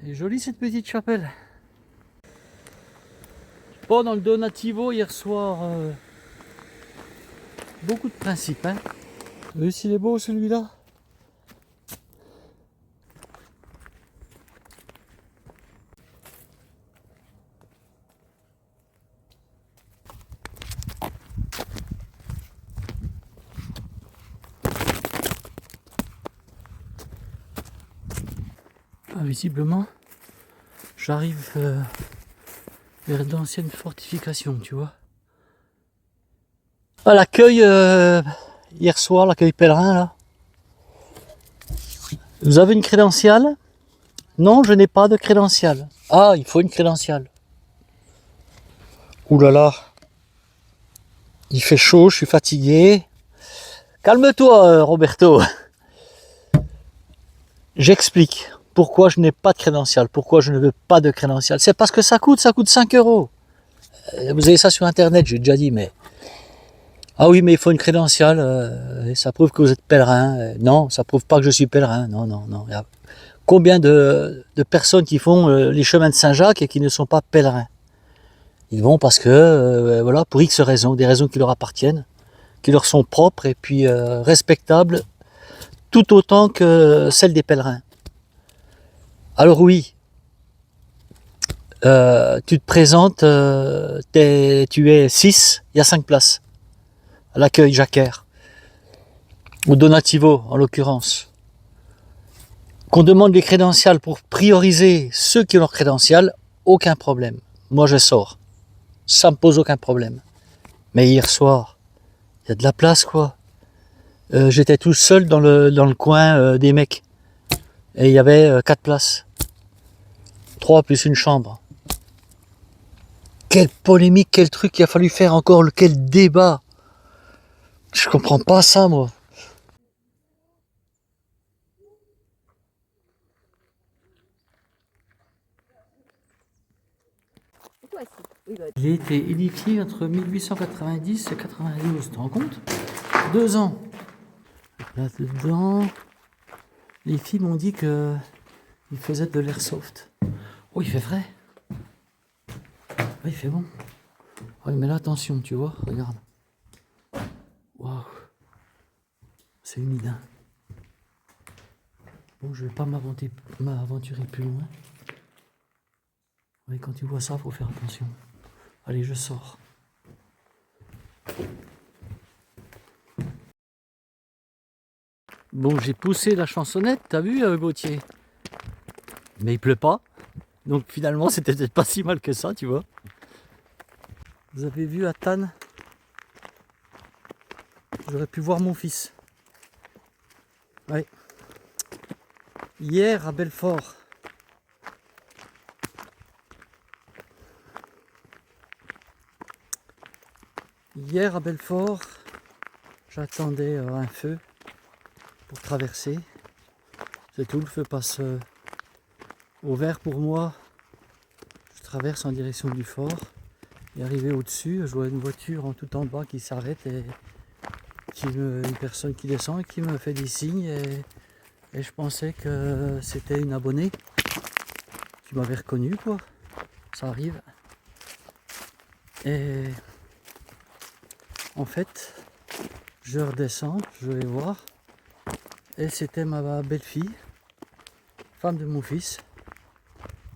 Elle est jolie cette petite chapelle. Bon, dans le Donativo hier soir, beaucoup de principes. Hein. Vous voyez s'il est beau celui-là? Ah, visiblement, j'arrive vers d'anciennes fortifications, tu vois. Ah, l'accueil hier soir, l'accueil pèlerin là. Vous avez une crédentiale? Non, je n'ai pas de crédentiale. Ah, il faut une crédentiale. Ouh là là. Il fait chaud, je suis fatigué. Calme-toi, Roberto. J'explique pourquoi je n'ai pas de crédentiale, pourquoi je ne veux pas de crédentiale. C'est parce que ça coûte 5 euros. Vous avez ça sur internet, j'ai déjà dit, mais... Ah oui, mais il faut une crédentiale, ça prouve que vous êtes pèlerin. Non, ça prouve pas que je suis pèlerin. Non, non, non. Il y a combien de personnes qui font les chemins de Saint-Jacques et qui ne sont pas pèlerins? Ils vont parce que, voilà, pour X raisons, des raisons qui leur appartiennent, qui leur sont propres et puis respectables, tout autant que celles des pèlerins. Alors oui, tu te présentes, tu es 6, il y a 5 places à l'accueil Jacquère, ou Donativo en l'occurrence. Qu'on demande les crédentials pour prioriser ceux qui ont leur crédential, aucun problème. Moi je sors, ça me pose aucun problème. Mais hier soir, il y a de la place quoi. J'étais tout seul dans le coin des mecs. Et il y avait 4 places. 3 plus une chambre. Quelle polémique, quel truc, il a fallu faire encore, quel débat. Je comprends pas ça, moi. Il a été édifié entre 1890 et 92, tu te rends compte? 2 ans. Là-dedans, les filles m'ont dit que il faisait de l'airsoft. Oh, il fait frais. Oh, il fait bon. Oh, mais là, attention, tu vois, regarde. Waouh. C'est humide, hein. Bon, je vais pas m'aventurer plus loin. Mais quand tu vois ça, faut faire attention. Allez, je sors. Bon, j'ai poussé la chansonnette, t'as vu, Gauthier? Mais il pleut pas. Donc finalement, c'était peut-être pas si mal que ça, tu vois. Vous avez vu à Tannes? J'aurais pu voir mon fils. Ouais. Hier à Belfort. Hier à Belfort, j'attendais un feu pour traverser. C'est tout, le feu passe au vert pour moi. Je traverse en direction du fort. Et arrivé au-dessus, je vois une voiture en tout en bas qui s'arrête et une personne qui descend et qui me fait des signes. Et je pensais que c'était une abonnée qui m'avait reconnu, quoi. Ça arrive. Et en fait, je redescends, je vais voir. Et c'était ma belle-fille, femme de mon fils,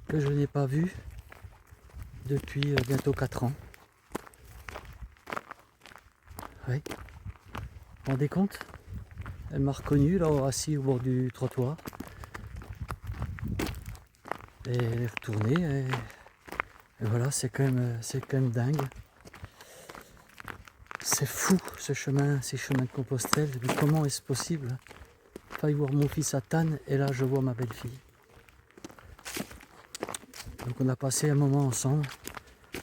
que je n'ai pas vue depuis bientôt 4 ans. Oui. Vous vous rendez compte? Elle m'a reconnu là, assis au bord du trottoir. Et elle est retournée. Et voilà, c'est quand même dingue. C'est fou ce chemin, ces chemins de Compostelle. Mais comment est-ce possible? Faille voir mon fils à Tannes et là je vois ma belle-fille. Donc on a passé un moment ensemble.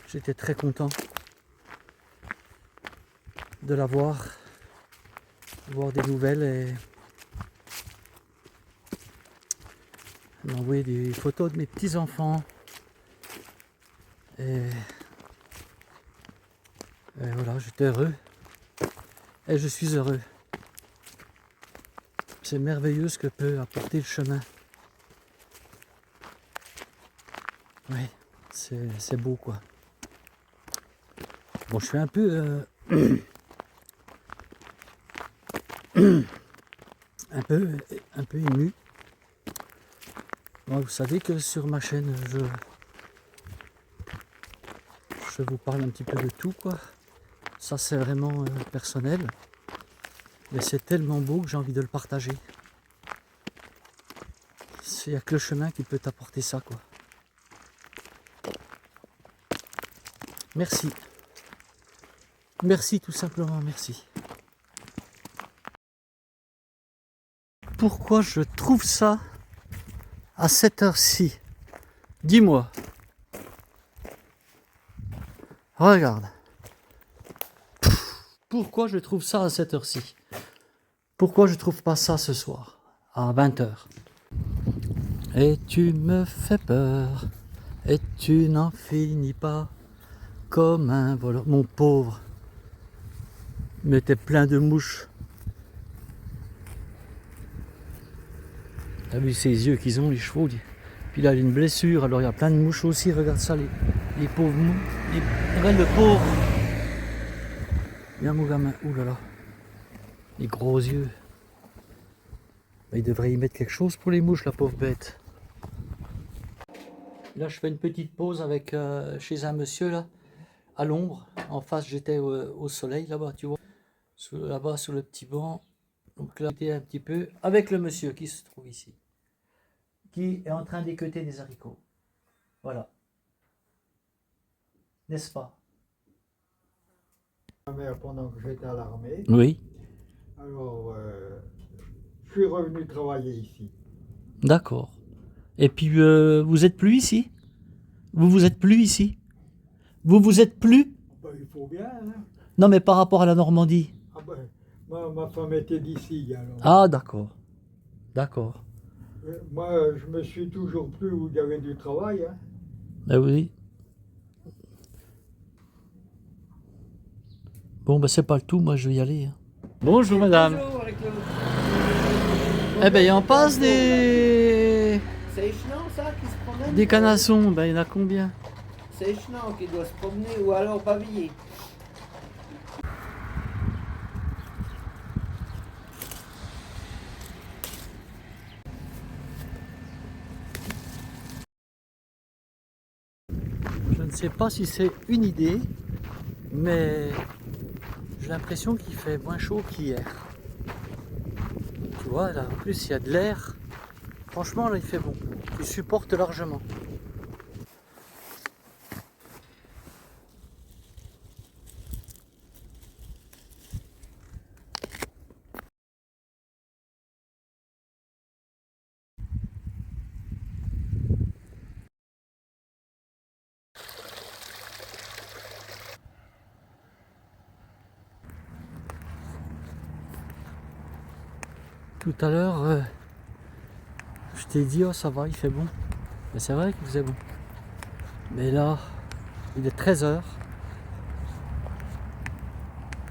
J'étais très content de la voir des nouvelles et elle m'a envoyé des photos de mes petits-enfants. Et voilà, j'étais heureux. Et je suis heureux. C'est merveilleux ce que peut apporter le chemin. Oui, c'est beau quoi. Bon, je suis un peu un peu ému. Moi, vous savez que sur ma chaîne, je vous parle un petit peu de tout quoi. Ça c'est vraiment personnel. Mais c'est tellement beau que j'ai envie de le partager. Il n'y a que le chemin qui peut t'apporter ça quoi. Merci. Merci tout simplement, merci. Pourquoi je trouve ça à cette heure-ci? Dis-moi. Regarde. Pourquoi je trouve ça à cette heure-ci? Pourquoi je trouve pas ça ce soir à 20h? Et tu me fais peur, et tu n'en finis pas comme un voleur. Mon pauvre, mais t'es plein de mouches. T'as vu ses yeux qu'ils ont, les chevaux? Puis là, il a une blessure, alors il y a plein de mouches aussi. Regarde ça, les pauvres mouches. Regarde le pauvre. Viens mon gamin, ouh là là. Les gros yeux. Il devrait y mettre quelque chose pour les mouches, la pauvre bête. Là, je fais une petite pause avec chez un monsieur là, à l'ombre. En face, j'étais au soleil là-bas, tu vois. Là-bas, sur le petit banc. Donc là, j'étais un petit peu avec le monsieur qui se trouve ici, qui est en train d'équeuter des haricots. Voilà. N'est-ce pas? Ma mère pendant que j'étais à l'armée. Oui. Alors, je suis revenu travailler ici. D'accord. Et puis, vous êtes plus ici? Vous êtes plus ici? Vous êtes plus? Ben, il faut bien, hein. Non, mais par rapport à la Normandie. Ah ben, ma femme était d'ici, alors. Ah, d'accord. D'accord. Moi, je me suis toujours plu où il y avait du travail, hein. Ben oui. Bon, ben c'est pas le tout, moi je vais y aller. Hein. Bonjour madame. Bonjour, avec le... Eh ben, il en passe des... C'est Échenant ça qui se promène? Des canassons, ben il y en a combien? C'est Échenant qui doit se promener ou alors Bavilliers. Je ne sais pas si c'est une idée, mais j'ai l'impression qu'il fait moins chaud qu'hier. Tu vois, là en plus il y a de l'air. Franchement, là il fait bon. Tu supportes largement. Tout à l'heure, je t'ai dit, oh ça va, il fait bon. Mais c'est vrai qu'il faisait bon. Mais là, il est 13h.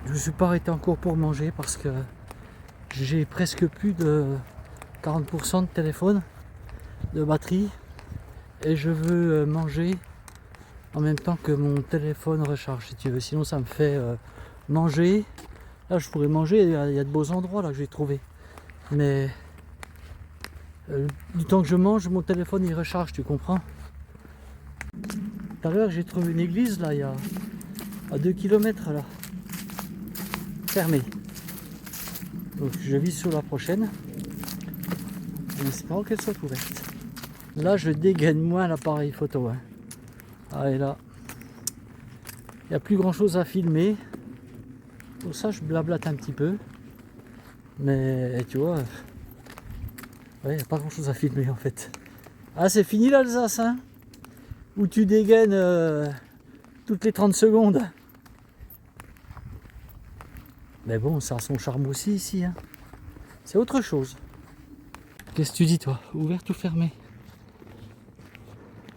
Je ne me suis pas arrêté encore pour manger parce que j'ai presque plus de 40% de téléphone, de batterie. Et je veux manger en même temps que mon téléphone recharge si tu veux. Sinon ça me fait manger. Là je pourrais manger, il y a de beaux endroits là que j'ai trouvé. Mais du temps que je mange, mon téléphone il recharge, tu comprends? Tout à l'heure j'ai trouvé une église là, il y a à 2 km là. Fermée. Donc je vis sur la prochaine. En espérant qu'elle soit ouverte. Là je dégaine moins l'appareil photo. Hein. Ah et là. Il n'y a plus grand chose à filmer. Pour ça je blablate un petit peu. Mais tu vois. Ouais, il n'y a pas grand chose à filmer en fait. Ah c'est fini l'Alsace hein, où tu dégaines toutes les 30 secondes. Mais bon, ça a son charme aussi ici. Hein. C'est autre chose. Qu'est-ce que tu dis toi? Ouvert ou fermé?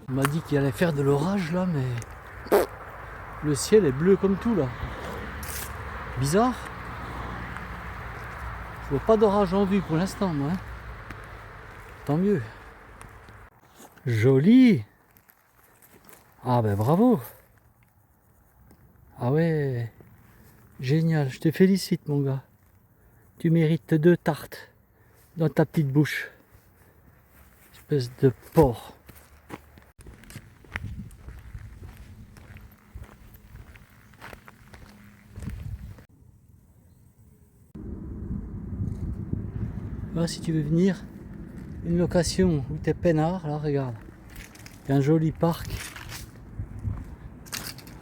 On m'a dit qu'il allait faire de l'orage là, mais le ciel est bleu comme tout là. Bizarre. Je vois pas d'orage en vue pour l'instant moi. Hein. Tant mieux. Joli. Ah ben bravo. Ah ouais, génial, je te félicite mon gars. Tu mérites 2 tartes dans ta petite bouche. Espèce de porc. Là, si tu veux venir, une location où t'es peinard, là regarde. Il y a un joli parc.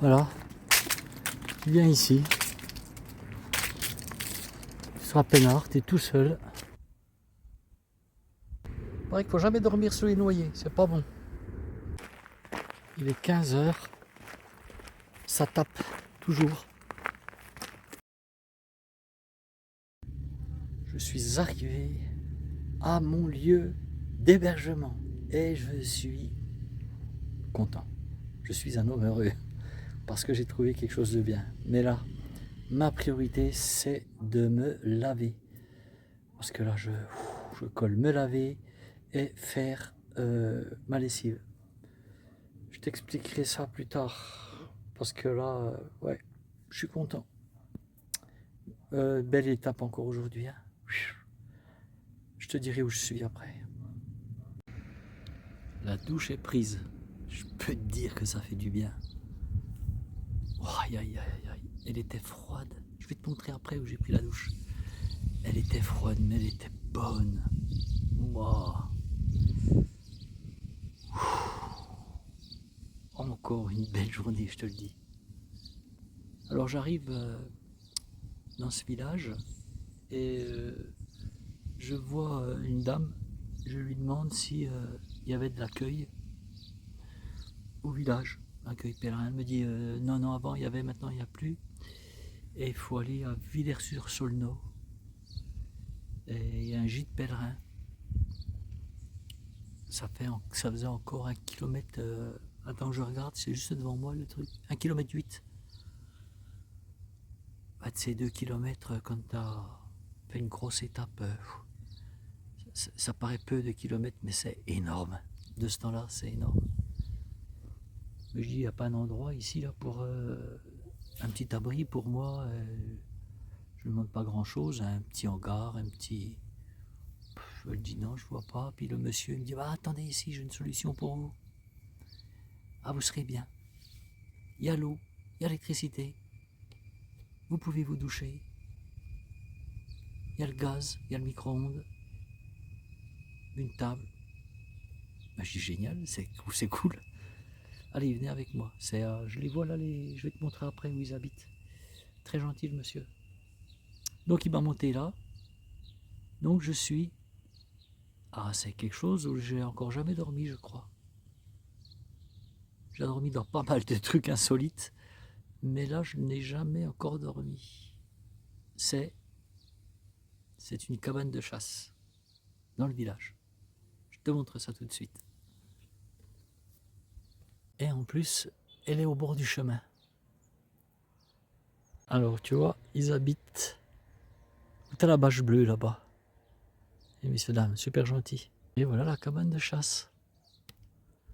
Voilà. Tu viens ici. Tu seras peinard, tu es tout seul. Pareil qu'il faut jamais dormir sous les noyers, c'est pas bon. Il est 15 heures. Ça tape toujours. Je suis arrivé à mon lieu d'hébergement et je suis content. Je suis un homme heureux parce que j'ai trouvé quelque chose de bien. Mais là, ma priorité, c'est de me laver. Parce que là, je colle me laver et faire ma lessive. Je t'expliquerai ça plus tard. Parce que là, ouais, je suis content. Belle étape encore aujourd'hui. Hein. Je te dirai où je suis après. La douche est prise. Je peux te dire que ça fait du bien. Oh, aïe, aïe, aïe, aïe. Elle était froide. Je vais te montrer après où j'ai pris la douche. Elle était froide, mais elle était bonne. Wow. Encore une belle journée, je te le dis. Alors j'arrive dans ce village et je vois une dame. Je lui demande si il y avait de l'accueil au village, accueil pèlerin. Elle me dit non, non, avant il y avait, maintenant il n'y a plus. Et il faut aller à Villers-sur-Saulneau. Et il y a un gîte pèlerin. Ça faisait encore 1 kilomètre. Attends, je regarde, c'est juste devant moi le truc. 1 km 8. Bah, de ces 2 kilomètres, quand tu as fait une grosse étape, ça paraît peu de kilomètres, mais c'est énorme. De ce temps-là, c'est énorme. Mais je dis, il n'y a pas un endroit ici là pour un petit abri pour moi. Je ne demande pas grand-chose, un petit hangar, un petit... Je lui dis non, je vois pas. Puis le monsieur il me dit, ah, attendez ici, j'ai une solution pour vous. Ah, vous serez bien. Il y a l'eau, il y a l'électricité. Vous pouvez vous doucher. Il y a le gaz, il y a le micro-ondes. Une table. Ben, je dis génial, c'est cool. Allez, venez avec moi. Je les vois là, je vais te montrer après où ils habitent. Très gentil le monsieur. Donc il m'a monté là. Donc je suis... Ah, c'est quelque chose où j'ai encore jamais dormi, je crois. J'ai dormi dans pas mal de trucs insolites. Mais là, je n'ai jamais encore dormi. C'est une cabane de chasse dans le village. Je te montre ça tout de suite. Et en plus, elle est au bord du chemin. Alors, tu vois, ils habitent... T'as la bâche bleue là-bas. Et messieurs, dames, super gentil. Et voilà la cabane de chasse.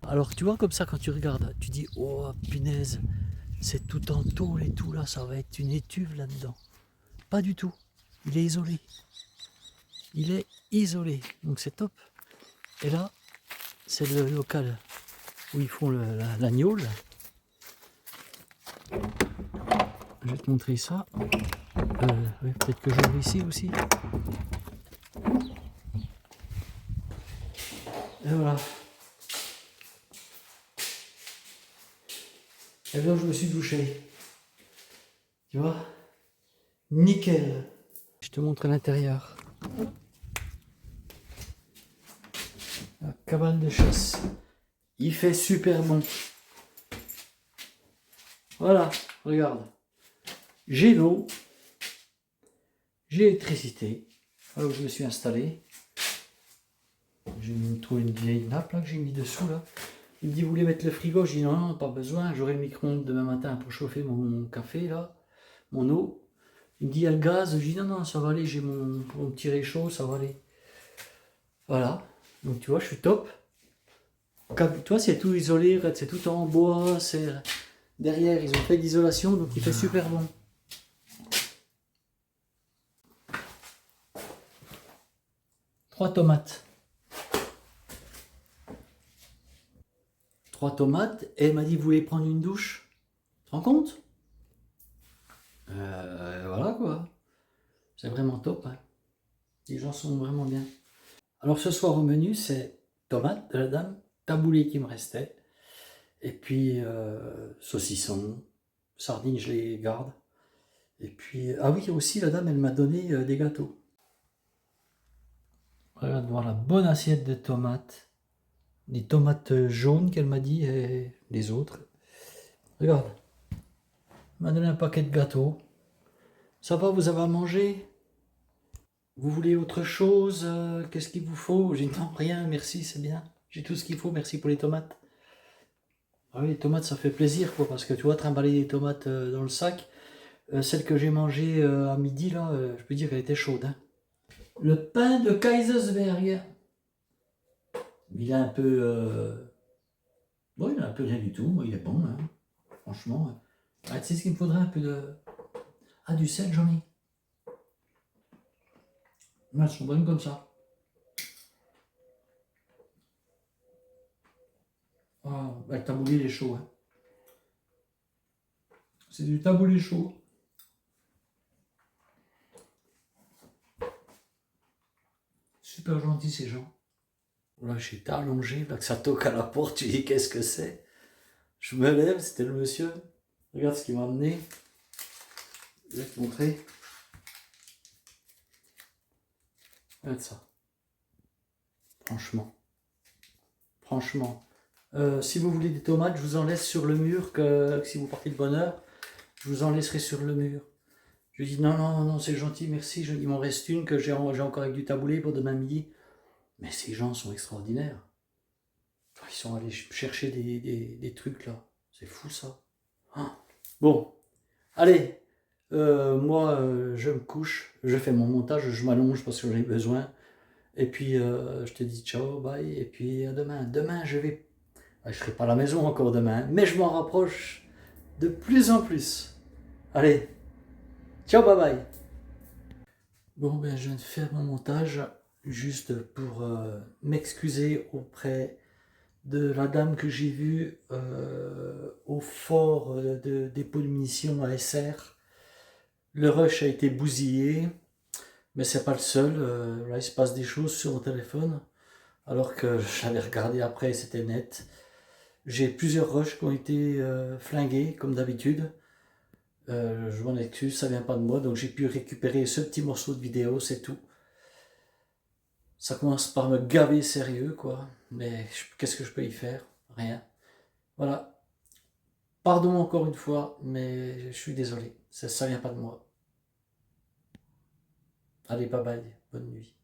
Alors, tu vois, comme ça, quand tu regardes, tu dis, oh, punaise, c'est tout en tôle et tout, là, ça va être une étuve là-dedans. Pas du tout. Il est isolé. Il est isolé. Donc, c'est top. Et là, c'est le local où ils font la gnôle. Je vais te montrer ça. Oui, peut-être que j'ouvre ici aussi. Et voilà. Et là, je me suis douché. Tu vois? Nickel. Je te montre l'intérieur. La cabane de chasse. Il fait super bon. Voilà, regarde. J'ai l'eau. J'ai l'électricité. Là où je me suis installé. J'ai trouvé une vieille nappe là que j'ai mis dessous là. Il me dit, vous voulez mettre le frigo? Je dis non, non, pas besoin. J'aurai le micro-ondes demain matin pour chauffer mon café là, mon eau. Il me dit, il y a le gaz. Je dis non, non, ça va aller. J'ai mon petit réchaud, ça va aller. Voilà. Donc tu vois, je suis top. Toi, c'est tout isolé, regarde, c'est tout en bois, c'est derrière, ils ont fait de l'isolation, donc il fait super bon. Trois tomates. Trois tomates, et elle m'a dit, vous voulez prendre une douche? Tu te rends compte? Voilà quoi. C'est vraiment top, hein. Les gens sont vraiment bien. Alors ce soir au menu, c'est tomates de la dame, taboulé qui me restait, et puis saucisson, sardines, je les garde. Et puis, ah oui, aussi la dame, elle m'a donné des gâteaux. Regarde voir la bonne assiette de tomates. Des tomates jaunes qu'elle m'a dit, et les autres. Regarde, elle m'a donné un paquet de gâteaux. Ça va, vous avez à manger? Vous voulez autre chose? Qu'est-ce qu'il vous faut? J'ai dit non, rien, merci, c'est bien. J'ai tout ce qu'il faut, merci pour les tomates. Ah oui, les tomates, ça fait plaisir, quoi, parce que tu vois, trimballer des tomates dans le sac, celle que j'ai mangée à midi, là, je peux dire qu'elle était chaude, hein. Le pain de Kaisersberg. Il est un peu... bon, il est un peu rien du tout, mais il est bon, hein. Franchement. Ah, tu sais ce qu'il me faudrait un peu de... Ah, du sel, j'en ai. Elles sont bonnes comme ça. Ah, bah, le taboulé, il est chaud, hein. C'est du taboulé chaud. Super gentil, ces gens. Là, j'étais allongé, là, que ça toque à la porte, tu dis, qu'est-ce que c'est? Je me lève, c'était le monsieur. Regarde ce qu'il m'a amené. Je vais te montrer. Regarde ça. Franchement. Franchement. Si vous voulez des tomates, je vous en laisse sur le mur, que si vous partez de bonne heure, je vous en laisserai sur le mur. Je lui dis non, non, non, c'est gentil, merci. Il m'en reste une que j'ai encore avec du taboulé pour demain midi. Mais ces gens sont extraordinaires. Ils sont allés chercher des trucs là. C'est fou ça. Ah. Bon, allez, moi je me couche, je fais mon montage, je m'allonge parce que j'en ai besoin. Et puis je te dis ciao, bye. Et puis à demain. Demain je vais... Je ne serai pas à la maison encore demain, mais je m'en rapproche de plus en plus. Allez, ciao, bye bye. Bon, ben je viens de faire mon montage juste pour m'excuser auprès de la dame que j'ai vue au fort de dépôt de munitions à SR. Le rush a été bousillé, mais c'est pas le seul. Là, il se passe des choses sur mon téléphone, alors que j'avais regardé après, c'était net. J'ai plusieurs rushs qui ont été flingués, comme d'habitude. Je m'en excuse, ça vient pas de moi, donc j'ai pu récupérer ce petit morceau de vidéo, c'est tout. Ça commence par me gaver sérieux, quoi. Mais qu'est-ce que je peux y faire? Rien. Voilà. Pardon encore une fois, mais je suis désolé. Ça vient pas de moi. Allez, bye bye. Bonne nuit.